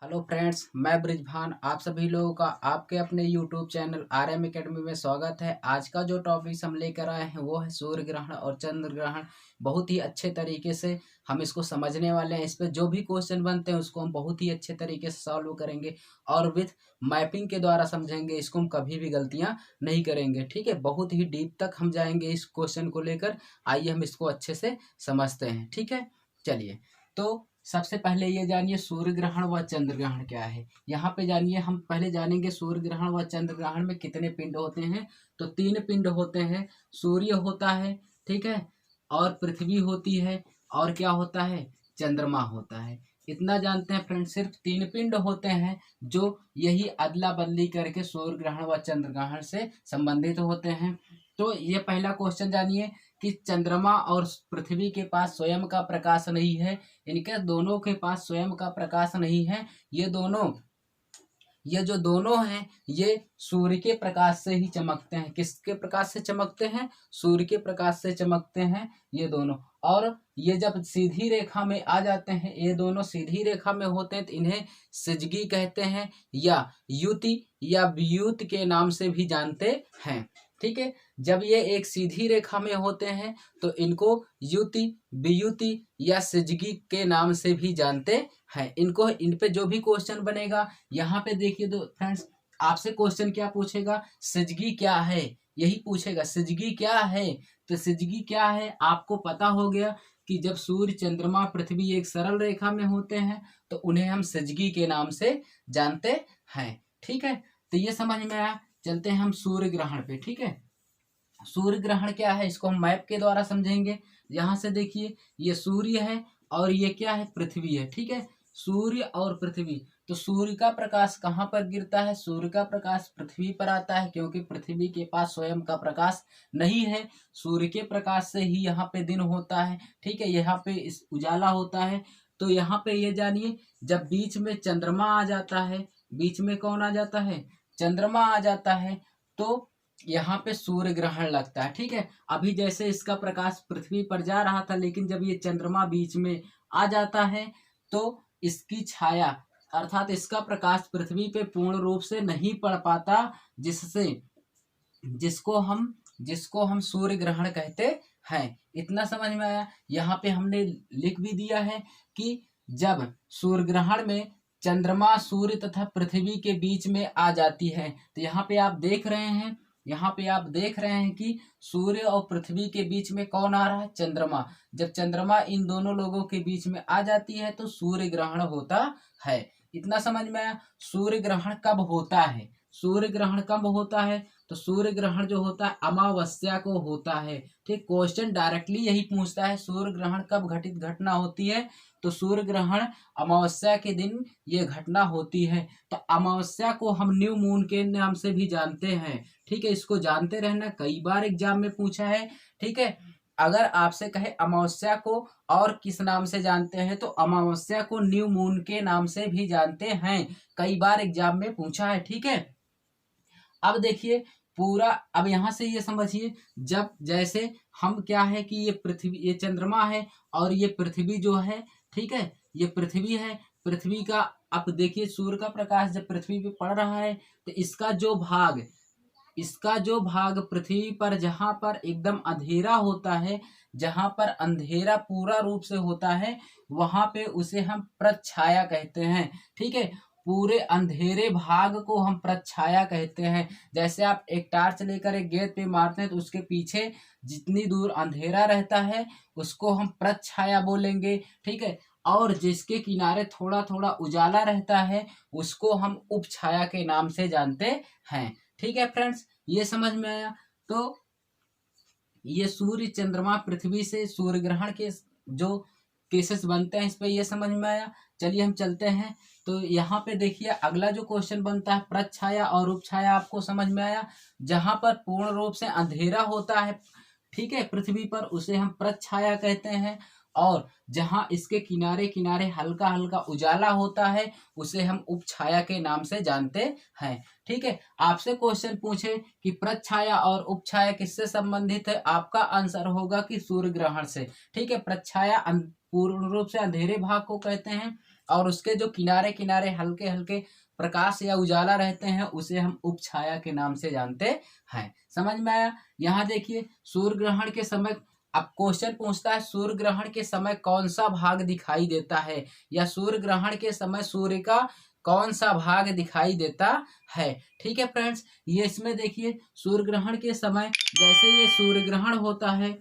Hello friends, मैं ब्रिजभान आप सभी लोगों का आपके अपने यूट्यूब चैनल RM एकेडमी में स्वागत है। आज का जो टॉपिक हम लेकर आए हैं वो है सूर्य ग्रहण और चंद्र ग्रहण। बहुत ही अच्छे तरीके से हम इसको समझने वाले हैं। इस पे जो भी क्वेश्चन बनते हैं उसको हम बहुत ही अच्छे तरीके से सॉल्व करेंगे और विथ मैपिंग के द्वारा समझेंगे। इसको हम कभी भी गलतियाँ नहीं करेंगे, ठीक है। बहुत ही डीप तक हम जाएंगे इस क्वेश्चन को लेकर। आइए हम इसको अच्छे से समझते हैं, ठीक है। चलिए, तो सबसे पहले ये जानिए सूर्य ग्रहण व चंद्र ग्रहण क्या है। यहाँ पे जानिए, हम पहले जानेंगे सूर्य ग्रहण व चंद्र ग्रहण में कितने पिंड होते हैं। तो 3 पिंड होते हैं। सूर्य होता है, ठीक है, और पृथ्वी होती है, और क्या होता है, चंद्रमा होता है। इतना जानते हैं फ्रेंड, सिर्फ 3 पिंड होते हैं जो यही अदला बदली करके सूर्य ग्रहण व चंद्र ग्रहण से संबंधित होते हैं। तो ये पहला क्वेश्चन जानिए कि चंद्रमा और पृथ्वी के पास स्वयं का प्रकाश नहीं है। इनके दोनों के पास स्वयं का प्रकाश नहीं है। ये जो दोनों हैं ये सूर्य के प्रकाश से ही चमकते हैं। किसके प्रकाश से चमकते हैं? सूर्य के प्रकाश से चमकते हैं ये दोनों। और ये जब सीधी रेखा में आ जाते हैं, ये दोनों सीधी रेखा में होते हैं, तो इन्हें सिजगी कहते हैं या युति या वियुत के नाम से भी जानते हैं, ठीक है। जब ये एक सीधी रेखा में होते हैं तो इनको युति, वियुति या सिजगी के नाम से भी जानते हैं। इनको इन पे जो भी क्वेश्चन बनेगा, यहाँ पे देखिए तो फ्रेंड्स, आपसे क्वेश्चन क्या पूछेगा, सिजगी क्या है, यही पूछेगा, सिजगी क्या है। तो सिजगी क्या है आपको पता हो गया कि जब सूर्य, चंद्रमा, पृथ्वी एक सरल रेखा में होते हैं तो उन्हें हम सिजगी के नाम से जानते हैं, ठीक है। तो ये समझ में आया। चलते हैं हम सूर्य ग्रहण पे, ठीक है। सूर्य ग्रहण क्या है इसको हम मैप के द्वारा समझेंगे। यहाँ से देखिए, ये सूर्य है और ये क्या है, पृथ्वी है, ठीक है। सूर्य और पृथ्वी, तो सूर्य का प्रकाश कहाँ पर गिरता है? सूर्य का प्रकाश पृथ्वी पर आता है, क्योंकि पृथ्वी के पास स्वयं का प्रकाश नहीं है। सूर्य के प्रकाश से ही यहाँ पे दिन होता है, ठीक है, यहाँ पे इस उजाला होता है। तो यहाँ पे ये जानिए, जब बीच में चंद्रमा आ जाता है, बीच में कौन आ जाता है, चंद्रमा आ जाता है, तो यहाँ पे सूर्य ग्रहण लगता है, ठीक है। अभी जैसे इसका प्रकाश पृथ्वी पर जा रहा था, लेकिन जब ये चंद्रमा बीच में आ जाता है तो इसकी छाया अर्थात इसका प्रकाश पृथ्वी पे पूर्ण रूप से नहीं पड़ पाता, जिससे जिसको हम सूर्य ग्रहण कहते हैं। इतना समझ में आया। यहाँ पे हमने लिख भी दिया है कि जब सूर्य ग्रहण में चंद्रमा सूर्य तथा पृथ्वी के बीच में आ जाती है, तो यहाँ पे आप देख रहे हैं, यहाँ पे आप देख रहे हैं कि सूर्य और पृथ्वी के बीच में कौन आ रहा है, चंद्रमा। जब चंद्रमा इन दोनों लोगों के बीच में आ जाती है तो सूर्य ग्रहण होता है। इतना समझ में आया। सूर्य ग्रहण कब होता है? सूर्य ग्रहण कब होता है? तो सूर्य ग्रहण जो होता है अमावस्या को होता है, ठीक। क्वेश्चन डायरेक्टली यही पूछता है, सूर्य ग्रहण कब घटित घटना होती है? तो सूर्य ग्रहण अमावस्या के दिन ये घटना होती है। तो अमावस्या को हम न्यू मून के नाम से भी जानते हैं, ठीक है। इसको जानते रहना, कई बार एग्जाम में पूछा है, ठीक है। अगर आपसे कहे अमावस्या को और किस नाम से जानते हैं, तो अमावस्या को न्यू मून के नाम से भी जानते हैं, कई बार एग्जाम में पूछा है, ठीक है। अब देखिए पूरा, अब यहाँ से ये समझिए, जब जैसे हम क्या है कि ये पृथ्वी, ये चंद्रमा है और ये पृथ्वी जो है, ठीक है, ये पृथ्वी है। पृथ्वी का, अब देखिए सूर्य का प्रकाश जब पृथ्वी पे पड़ रहा है तो इसका जो भाग पृथ्वी पर जहाँ पर एकदम अंधेरा होता है, जहाँ पर अंधेरा पूरा रूप से होता है, वहां पे उसे हम प्रच्छाया कहते हैं, ठीक है। पूरे अंधेरे भाग को हम प्रच्छाया कहते हैं। जैसे आप एक टार्च लेकर एक गेंद पे मारते हैं तो उसके पीछे जितनी दूर अंधेरा रहता है उसको हम प्रच्छाया बोलेंगे, ठीक है। और जिसके किनारे थोड़ा थोड़ा उजाला रहता है उसको हम उपछाया के नाम से जानते हैं, ठीक है फ्रेंड्स। ये समझ में आया। तो ये सूर्य, चंद्रमा, पृथ्वी से सूर्य ग्रहण के जो केसेस बनते हैं, इस पे ये समझ में आया। चलिए हम चलते हैं। तो यहाँ पे देखिए अगला जो क्वेश्चन बनता है, प्रच्छाया और उपछाया, आपको समझ में आया। जहां पर पूर्ण रूप से अंधेरा होता है, ठीक है, पृथ्वी पर, उसे हम प्रच्छाया कहते हैं। और जहां इसके किनारे किनारे हल्का हल्का उजाला होता है उसे हम उपछाया के नाम से जानते हैं, ठीक है। आपसे क्वेश्चन पूछे कि प्रच्छाया और उपछाया किससे संबंधित है, आपका आंसर होगा कि सूर्य ग्रहण से, ठीक है। प्रच्छाया पूर्ण रूप से अंधेरे भाग को कहते हैं और उसके जो किनारे किनारे हल्के हल्के प्रकाश या उजाला रहते हैं उसे हम उपछाया के नाम से जानते हैं। समझ में आया। यहाँ देखिए सूर्य ग्रहण के समय अब क्वेश्चन पूछता है सूर्य ग्रहण के समय कौन सा भाग दिखाई देता है, या सूर्य ग्रहण के समय सूर्य का कौन सा भाग दिखाई देता है। ठीक है फ्रेंड्स, ये इसमें देखिए सूर्य ग्रहण के समय जैसे ये सूर्य ग्रहण होता है,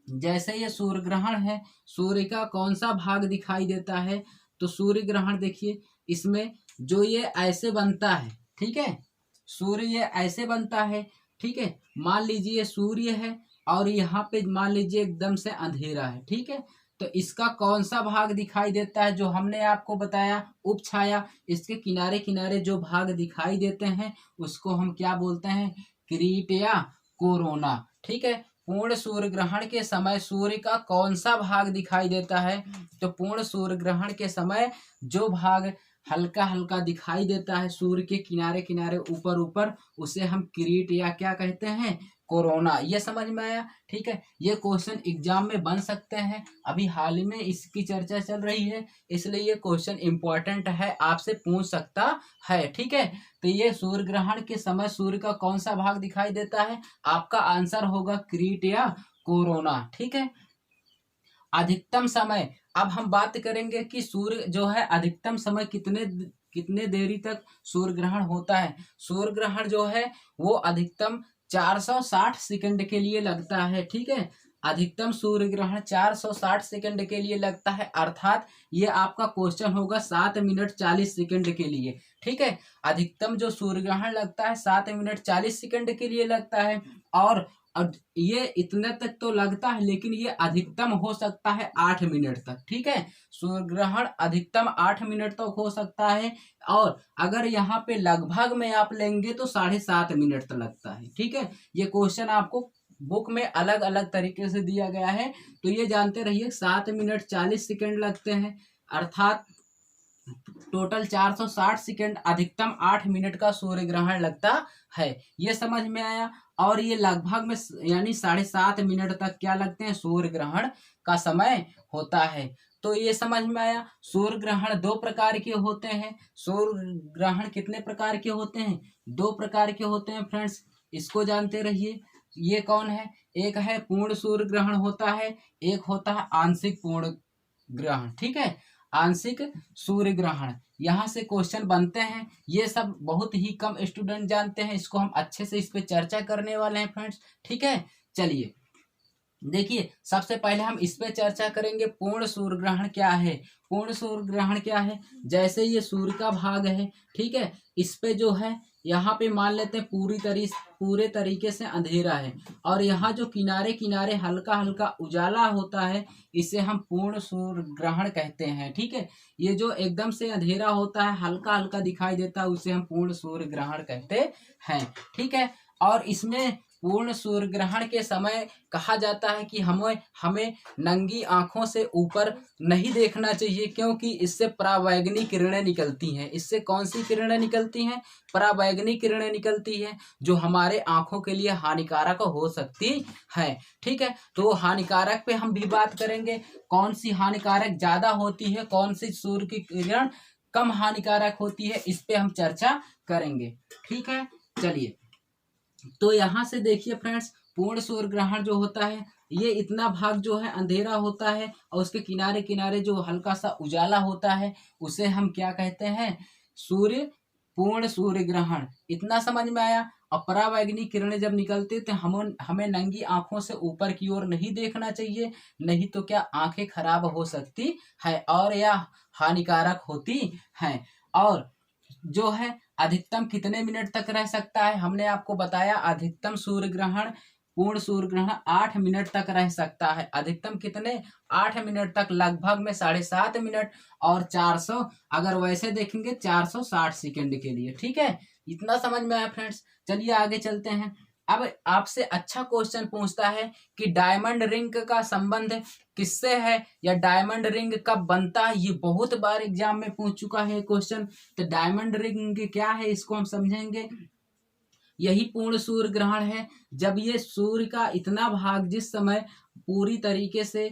जैसे ये सूर्य ग्रहण है, सूर्य का कौन सा भाग दिखाई देता है, तो सूर्य ग्रहण देखिए इसमें जो ये ऐसे बनता है, ठीक है, सूर्य ये ऐसे बनता है, ठीक है। मान लीजिए सूर्य है और यहाँ पे मान लीजिए एकदम से अंधेरा है, ठीक है, तो इसका कौन सा भाग दिखाई देता है, जो हमने आपको बताया उपछाया, इसके किनारे किनारे जो भाग दिखाई देते हैं उसको हम क्या बोलते हैं, किरीट या कोरोना। ठीक है, पूर्ण सूर्य ग्रहण के समय सूर्य का कौन सा भाग दिखाई देता है, तो पूर्ण सूर्य ग्रहण के समय जो भाग हल्का हल्का दिखाई देता है सूर्य के किनारे किनारे ऊपर ऊपर, उसे हम किरीट या क्या कहते हैं, कोरोना। ये समझ में आया। ठीक है, ये क्वेश्चन एग्जाम में बन सकते हैं, अभी हाल ही में इसकी चर्चा चल रही है, इसलिए ये क्वेश्चन इंपॉर्टेंट है, आपसे पूछ सकता है। ठीक है, तो ये सूर्य ग्रहण के समय सूर्य का कौन सा भाग दिखाई देता है, आपका आंसर होगा किरीट या कोरोना। ठीक है, अधिकतम समय, अब हम बात करेंगे कि सूर्य जो है अधिकतम समय कितने देरी तक सूर्य ग्रहण होता है। सूर्य ग्रहण जो है वो अधिकतम 460 सेकंड के लिए लगता है। ठीक है, अधिकतम सूर्य ग्रहण 460 सेकंड के लिए लगता है, अर्थात ये आपका क्वेश्चन होगा 7 मिनट 40 सेकंड के लिए। ठीक है, अधिकतम जो सूर्य ग्रहण लगता है 7 मिनट 40 सेकंड के लिए लगता है, और अब ये इतने तक तो लगता है, लेकिन ये अधिकतम हो सकता है 8 मिनट तक। ठीक है, सूर्य ग्रहण अधिकतम 8 मिनट तक हो सकता है, और अगर यहाँ पे लगभग में आप लेंगे तो 7.5 मिनट तक लगता है। ठीक है, ये क्वेश्चन आपको बुक में अलग अलग तरीके से दिया गया है, तो ये जानते रहिए 7 मिनट 40 सेकंड लगते हैं, अर्थात टोटल 460 सेकंड, अधिकतम 8 मिनट का सूर्य ग्रहण लगता है। ये समझ में आया। और ये लगभग में यानी 7.5 मिनट तक क्या लगते हैं, सूर्य ग्रहण का समय होता है। तो ये समझ में आया। सूर्य ग्रहण 2 प्रकार के होते हैं। सूर्य ग्रहण कितने प्रकार के होते हैं, 2 प्रकार के होते हैं फ्रेंड्स, इसको जानते रहिए। ये कौन है, एक है पूर्ण सूर्य ग्रहण होता है, एक होता है आंशिक पूर्ण ग्रहण। ठीक है, आंशिक सूर्य ग्रहण, यहाँ से क्वेश्चन बनते हैं, ये सब बहुत ही कम स्टूडेंट जानते हैं, इसको हम अच्छे से इस पे चर्चा करने वाले हैं फ्रेंड्स। ठीक है, चलिए देखिए सबसे पहले हम इस पे चर्चा करेंगे पूर्ण सूर्य ग्रहण क्या है। पूर्ण सूर्य ग्रहण क्या है, जैसे ये सूर्य का भाग है, ठीक है, इस पे जो है यहाँ पे मान लेते हैं पूरे तरीके से अंधेरा है, और यहाँ जो किनारे किनारे हल्का हल्का उजाला होता है इसे हम पूर्ण सूर्य ग्रहण कहते हैं। ठीक है, ये जो एकदम से अंधेरा होता है हल्का हल्का दिखाई देता है उसे हम पूर्ण सूर्य ग्रहण कहते हैं। ठीक है, और इसमें पूर्ण सूर्य ग्रहण के समय कहा जाता है कि हमें नंगी आंखों से ऊपर नहीं देखना चाहिए, क्योंकि इससे परावैंगनी किरणें निकलती हैं। इससे कौन सी किरणें निकलती हैं, परावैंगनी किरणें निकलती हैं, जो हमारे आंखों के लिए हानिकारक हो सकती है। ठीक है, तो हानिकारक पे हम भी बात करेंगे, कौन सी हानिकारक ज्यादा होती है, कौन सी सूर्य की किरण कम हानिकारक होती है, इस पे हम चर्चा करेंगे। ठीक है, चलिए तो यहाँ से देखिए फ्रेंड्स, पूर्ण सूर्य ग्रहण जो होता है ये इतना भाग जो है अंधेरा होता है, और उसके किनारे किनारे जो हल्का सा उजाला होता है उसे हम क्या कहते हैं, पूर्ण सूर्य ग्रहण। इतना समझ में आया। और परावैंगनी किरणें जब निकलती तो हमें नंगी आंखों से ऊपर की ओर नहीं देखना चाहिए, नहीं तो क्या आंखें खराब हो सकती है और या हानिकारक होती हैं। और जो है अधिकतम कितने मिनट तक रह सकता है, हमने आपको बताया अधिकतम सूर्य ग्रहण पूर्ण सूर्य ग्रहण 8 मिनट तक रह सकता है। अधिकतम कितने, 8 मिनट तक, लगभग में 7.5 मिनट, और 400 अगर वैसे देखेंगे 460 सेकंड के लिए। ठीक है, इतना समझ में आया फ्रेंड्स। चलिए आगे चलते हैं। अब आपसे अच्छा क्वेश्चन पूछता है कि डायमंड रिंग का संबंध किससे है, या डायमंड रिंग कब बनता है। ये बहुत बार एग्जाम में पूछ चुका है क्वेश्चन। तो डायमंड रिंग क्या है इसको हम समझेंगे। यही पूर्ण सूर्य ग्रहण है, जब ये सूर्य का इतना भाग जिस समय पूरी तरीके से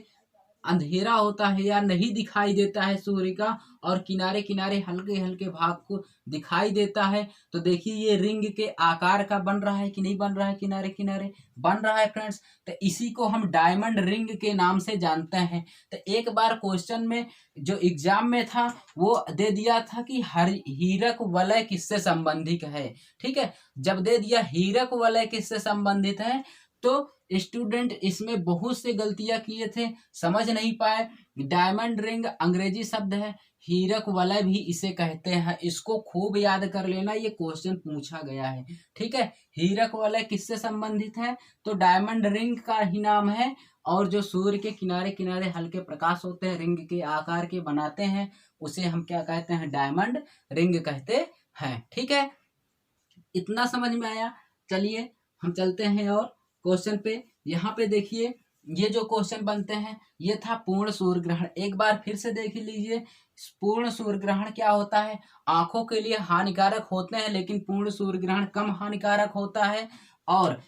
अंधेरा होता है या नहीं दिखाई देता है सूर्य का, और किनारे किनारे हल्के हल्के भाग को दिखाई देता है, तो देखिए ये रिंग के आकार का बन रहा है कि नहीं बन रहा है, किनारे किनारे बन रहा है फ्रेंड्स। तो इसी को हम डायमंड रिंग के नाम से जानते हैं। तो एक बार क्वेश्चन में जो एग्जाम में था वो दे दिया था कि हर हीरक वलय किससे संबंधित है, ठीक है। जब दे दिया हीरक वलय किससे संबंधित है, तो स्टूडेंट इसमें बहुत से गलतियां किए थे, समझ नहीं पाए। डायमंड रिंग अंग्रेजी शब्द है, हीरक वलय भी इसे कहते हैं, इसको खूब याद कर लेना, ये क्वेश्चन पूछा गया है, ठीक है। हीरक वलय किससे संबंधित है, तो डायमंड रिंग का ही नाम है। और जो सूर्य के किनारे किनारे हल्के प्रकाश होते हैं, रिंग के आकार के बनाते हैं, उसे हम क्या कहते हैं, डायमंड रिंग कहते हैं, ठीक है। इतना समझ में आया। चलिए हम चलते हैं और क्वेश्चन पे। यहाँ पे देखिए ये जो क्वेश्चन बनते हैं ये था पूर्ण सूर्य ग्रहण। एक बार फिर से देख लीजिए, पूर्ण सूर्य ग्रहण क्या होता है। आंखों के लिए हानिकारक होते हैं, लेकिन पूर्ण सूर्य ग्रहण कम हानिकारक होता है और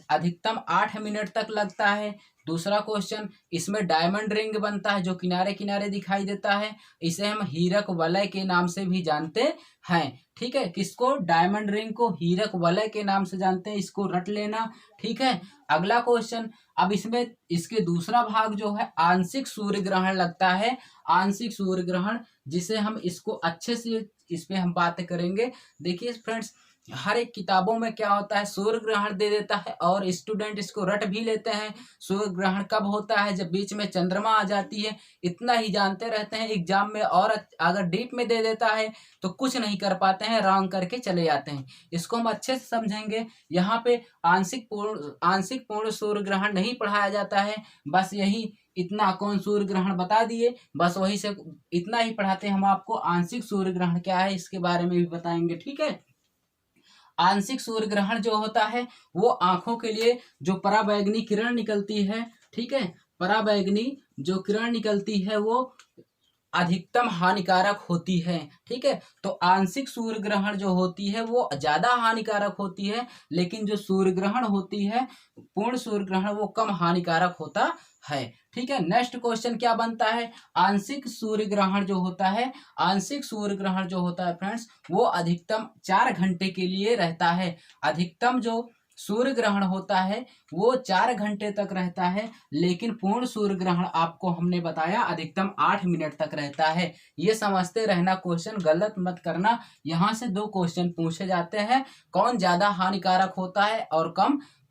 अधिकतम 8 मिनट तक लगता है। दूसरा क्वेश्चन, इसमें डायमंड रिंग बनता है जो किनारे किनारे दिखाई देता है, इसे हम हीरक वलय के नाम से भी जानते हैं, ठीक है। किसको, डायमंड रिंग को हीरक वलय के नाम से जानते हैं, इसको रट लेना, ठीक है। अगला क्वेश्चन, अब इसमें इसके दूसरा भाग जो है आंशिक सूर्य ग्रहण लगता है, आंशिक सूर्य ग्रहण, जिसे हम इसको अच्छे से इस पे हम बात करेंगे। देखिए फ्रेंड्स, हर एक किताबों में क्या होता है, सूर्य ग्रहण दे देता है और स्टूडेंट इसको रट भी लेते हैं। सूर्य ग्रहण कब होता है, जब बीच में चंद्रमा आ जाती है, इतना ही जानते रहते हैं एग्जाम में। और अगर डीप में दे देता है तो कुछ नहीं कर पाते हैं, रॉन्ग करके चले जाते हैं। इसको हम अच्छे से समझेंगे। यहाँ पे आंशिक पूर्ण सूर्य ग्रहण नहीं पढ़ाया जाता है, बस यही इतना, कौन सूर्य ग्रहण बता दिए, बस वही से इतना ही पढ़ाते हैं हम आपको। आंशिक सूर्य ग्रहण क्या है इसके बारे में भी बताएंगे, ठीक है। आंशिक सूर्य ग्रहण जो होता है वो आंखों के लिए जो पराबैंगनी किरण निकलती है, ठीक है, पराबैंगनी जो किरण निकलती है वो अधिकतम हानिकारक होती है, ठीक है। तो आंशिक सूर्य ग्रहण जो होती है वो ज्यादा हानिकारक होती है, लेकिन जो सूर्य ग्रहण होती है, पूर्ण सूर्य ग्रहण, वो कम हानिकारक होता है, ठीक है। नेक्स्ट क्वेश्चन क्या बनता है, आंशिक सूर्य ग्रहण जो होता है, आंशिक सूर्य ग्रहण जो होता है फ्रेंड्स, वो अधिकतम 4 घंटे के लिए रहता है। अधिकतम जो सूर्य ग्रहण होता है वो 4 घंटे तक रहता है, लेकिन पूर्ण सूर्य ग्रहण आपको हमने बताया अधिकतम 8 मिनट तक रहता है। ये समझते रहना, क्वेश्चन गलत मत करना। यहाँ से 2 क्वेश्चन पूछे जाते हैं, कौन ज्यादा हानिकारक होता है और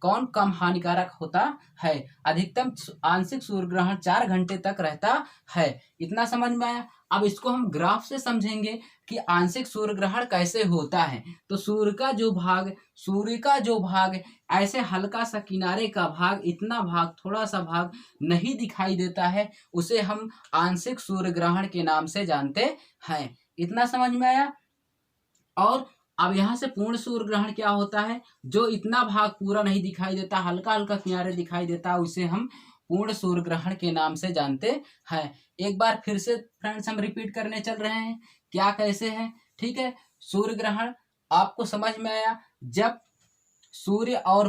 कौन कम हानिकारक होता है। अधिकतम आंशिक सूर्य ग्रहण 4 घंटे तक रहता है। इतना समझ में आया। अब इसको हम ग्राफ से समझेंगे कि आंशिक सूर्य ग्रहण कैसे होता है। तो सूर्य का जो भाग ऐसे हल्का सा किनारे का भाग, इतना भाग, थोड़ा सा भाग नहीं दिखाई देता है, उसे हम आंशिक सूर्य ग्रहण के नाम से जानते हैं। इतना समझ में आया। और अब यहाँ से पूर्ण सूर्य ग्रहण क्या होता है, जो इतना भाग पूरा नहीं दिखाई देता, हल्का हल्का किनारे दिखाई देता है, उसे हम पूर्ण सूर्य ग्रहण के नाम से जानते हैं। एक बार फिर से फ्रेंड्स हम रिपीट करने चल रहे हैं, क्या कैसे है, ठीक है। सूर्य ग्रहण आपको समझ में आया, जब सूर्य और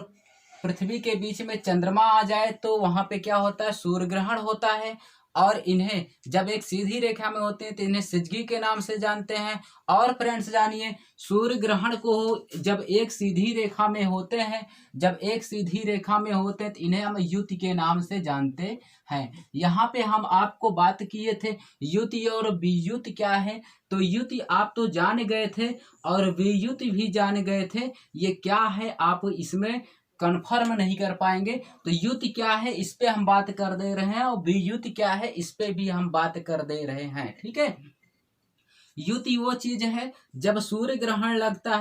पृथ्वी के बीच में चंद्रमा आ जाए तो वहां पे क्या होता है, सूर्य ग्रहण होता है। और इन्हें जब एक सीधी रेखा में होते हैं तो इन्हें सिजगी के नाम से जानते हैं। और फ्रेंड्स जानिए, सूर्य ग्रहण को जब एक सीधी रेखा में होते हैं, तो इन्हें हम युति के नाम से जानते हैं। यहाँ पे हम आपको बात किए थे युति और वियुति क्या है, तो युति आप तो जान गए थे और वियुति भी जान गए थे। ये क्या है आप इसमें कन्फर्म नहीं कर पाएंगे, तो युति क्या है इस पे हम बात कर दे रहे हैं, और वियुति क्या है इस पे भी हम बात कर दे रहे हैं, ठीक है। युति वो चीज है जब सूर्य ग्रहण लगता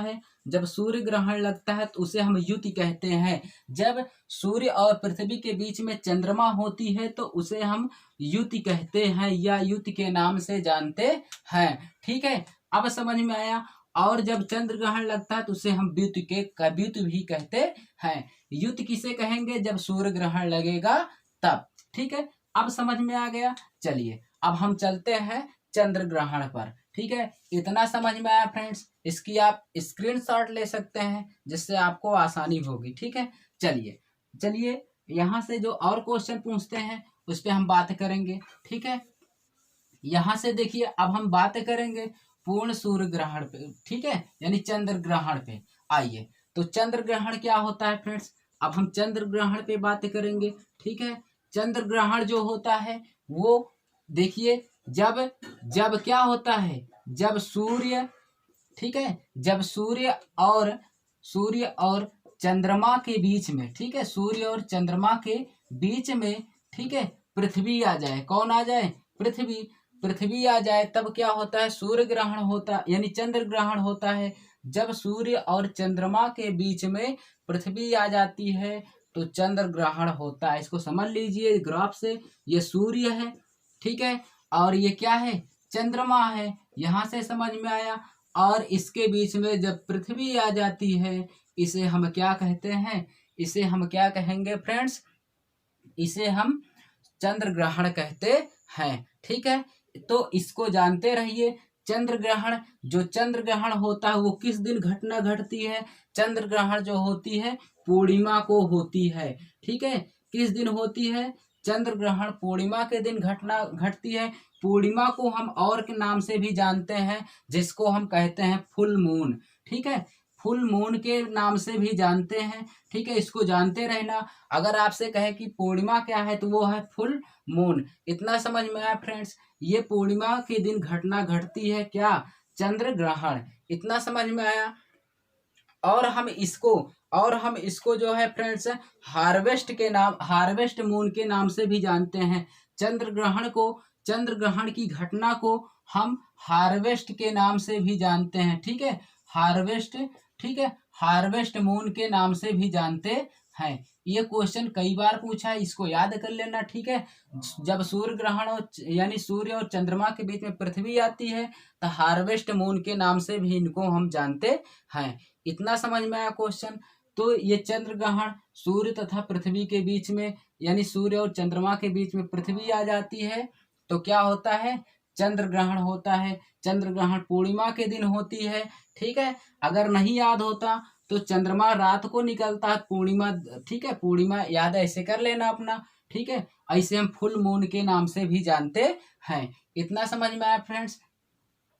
है, तो उसे हम युति कहते हैं। जब सूर्य और पृथ्वी के बीच में चंद्रमा होती है तो उसे हम युति कहते हैं या युति के नाम से जानते हैं, ठीक है। अब समझ में आया। और जब चंद्र ग्रहण लगता है तो उसे हम व्युत भी कहते हैं। युत किसे कहेंगे, जब सूर्य ग्रहण लगेगा तब, ठीक है। अब समझ में आ गया। चलिए अब हम चलते हैं चंद्र ग्रहण पर, ठीक है। इतना समझ में आया फ्रेंड्स, इसकी आप स्क्रीनशॉट ले सकते हैं जिससे आपको आसानी होगी, ठीक है। चलिए यहाँ से जो और क्वेश्चन पूछते हैं उस पर हम बात करेंगे। ठीक है, यहाँ से देखिए अब हम बात करेंगे पूर्ण सूर्य ग्रहण पे। ठीक है, यानी चंद्र ग्रहण पे। आइए, तो चंद्र ग्रहण क्या होता है फ्रेंड्स, अब हम चंद्र ग्रहण पे बात करेंगे। ठीक है, चंद्र ग्रहण जो होता है वो देखिए जब जब क्या होता है, जब सूर्य, ठीक है, जब सूर्य और चंद्रमा के बीच में, ठीक है, सूर्य और चंद्रमा के बीच में, ठीक है, पृथ्वी आ जाए। कौन आ जाए, पृथ्वी आ जाए, तब क्या होता है, सूर्य ग्रहण होता यानी चंद्र ग्रहण होता है। जब सूर्य और चंद्रमा के बीच में पृथ्वी आ जाती है तो चंद्र ग्रहण होता है। इसको समझ लीजिए ग्राफ से, ये सूर्य है, ठीक है, और ये क्या है, चंद्रमा है, यहां से समझ में आया। और इसके बीच में जब पृथ्वी आ जाती है, इसे हम क्या कहते हैं, इसे हम क्या कहेंगे फ्रेंड्स, इसे हम चंद्र ग्रहण कहते हैं। ठीक है, तो इसको जानते रहिए। चंद्र ग्रहण, जो चंद्र ग्रहण होता है वो किस दिन घटना घटती है, चंद्र ग्रहण जो होती है पूर्णिमा को होती है। ठीक है, किस दिन होती है, चंद्र ग्रहण पूर्णिमा के दिन घटना घटती है। पूर्णिमा को हम और के नाम से भी जानते हैं, जिसको हम कहते हैं फुल मून। ठीक है, फुल मून के नाम से भी जानते हैं। ठीक है, इसको जानते रहना। अगर आपसे कहे कि पूर्णिमा क्या है तो वो है फुल मून। इतना समझ में आया फ्रेंड्स, ये पूर्णिमा के दिन घटना घटती है क्या, चंद्र ग्रहण। इतना समझ में आया। और हम इसको जो है फ्रेंड्स हार्वेस्ट मून के नाम से भी जानते हैं। चंद्र ग्रहण को, चंद्र ग्रहण की घटना को हम हार्वेस्ट के नाम से भी जानते हैं। ठीक है, हार्वेस्ट, ठीक है, हार्वेस्ट मून के नाम से भी जानते हैं। ये क्वेश्चन कई बार पूछा है, इसको याद कर लेना। ठीक है, जब सूर्य ग्रहण यानी सूर्य और चंद्रमा के बीच में पृथ्वी आती है तो हार्वेस्ट मून के नाम से भी इनको हम जानते हैं। इतना समझ में आया क्वेश्चन। तो ये चंद्र ग्रहण सूर्य तथा पृथ्वी के बीच में, यानी सूर्य और चंद्रमा के बीच में पृथ्वी आ जाती है तो क्या होता है, चंद्र ग्रहण होता है। चंद्र ग्रहण पूर्णिमा के दिन होती है। ठीक है, अगर नहीं याद होता तो चंद्रमा रात को निकलता है, पूर्णिमा, ठीक है, पूर्णिमा याद ऐसे कर लेना अपना। ठीक है, ऐसे हम फुल मून के नाम से भी जानते हैं। इतना समझ में आया फ्रेंड्स।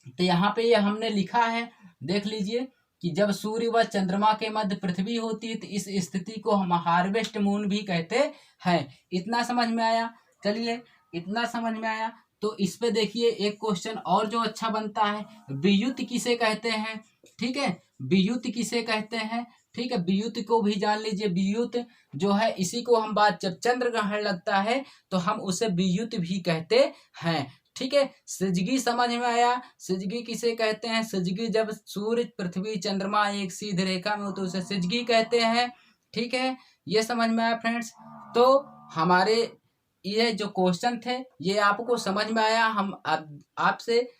तो यहाँ पे ये हमने लिखा है, देख लीजिए कि जब सूर्य व चंद्रमा के मध्य पृथ्वी होती है तो इस स्थिति को हम हार्वेस्ट मून भी कहते हैं। इतना समझ में आया। चलिए, इतना समझ में आया तो इस पे देखिए एक क्वेश्चन और जो अच्छा बनता है, वियुति किसे कहते हैं। ठीक है, वियुति किसे कहते हैं। ठीक है, वियुति को भी जान लीजिए। वियुत जो है इसी को हम बात, जब चंद्र ग्रहण लगता है तो हम उसे वियुत भी कहते हैं। ठीक है, सिजगी समझ में आया। सिजगी किसे कहते हैं, सिजगी जब सूर्य पृथ्वी चंद्रमा एक सीधी रेखा में हो तो उसे सिजगी कहते हैं। ठीक है, ये समझ में आया फ्रेंड्स। तो हमारे ये जो क्वेश्चन थे ये आपको समझ में आया। हम आपसे,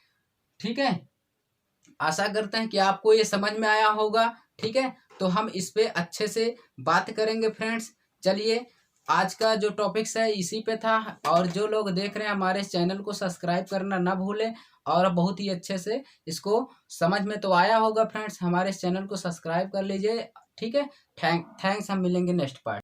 ठीक है, आशा करते हैं कि आपको ये समझ में आया होगा। ठीक है, तो हम इस पे अच्छे से बात करेंगे फ्रेंड्स। चलिए, आज का जो टॉपिक्स है इसी पे था। और जो लोग देख रहे हैं हमारे चैनल को सब्सक्राइब करना ना भूलें। और बहुत ही अच्छे से इसको समझ में तो आया होगा फ्रेंड्स, हमारे चैनल को सब्सक्राइब कर लीजिए। ठीक है, थैंक्स। हम मिलेंगे नेक्स्ट पार्ट।